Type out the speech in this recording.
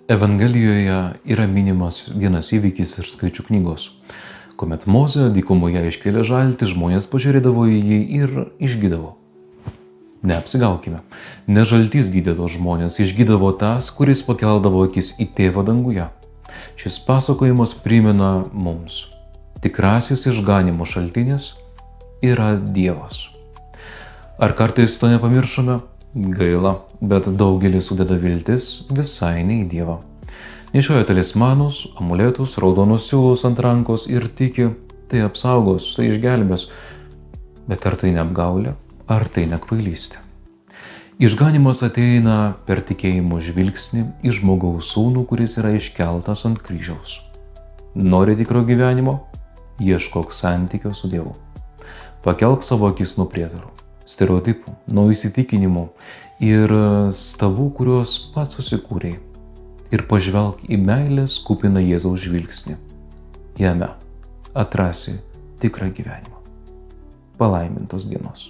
Evangelijoje yra minimas vienas įvykis iš Skaičių knygos, kuomet Mozė dykumoje iškėlė žaltį, žmonės pažiūrėdavo į jį ir išgydavo. Neapsigaukime, ne žaltys gydydavo žmonės, išgydavo tas, kuris pakeldavo akis į tėvą danguje. Šis pasakojimas primena mums, tikrasis išganimo šaltinis yra Dievas. Ar kartais to nepamiršome? Gaila, bet daugelis sudeda viltis visai ne į Dievą. Nešioja talismanus, amuletus, raudonus siūlus ant rankos ir tiki, tai apsaugos, tai išgelbės. Bet ar tai neapgaulė, ar tai nekvailystė? Išganimas ateina per tikėjimo žvilgsnį į žmogaus sūnų, kuris yra iškeltas ant kryžiaus. Nori tikro gyvenimo? Ieškok santykio su Dievu. Pakelk savo akis nuo prietarų, stereotipų, nuo įsitikinimų ir stabų, kuriuos pats susikūrei. Ir pažvelk į meilės kupiną Jėzaus žvilgsnį. Jame atrasi tikrą gyvenimą. Palaimintos dienos.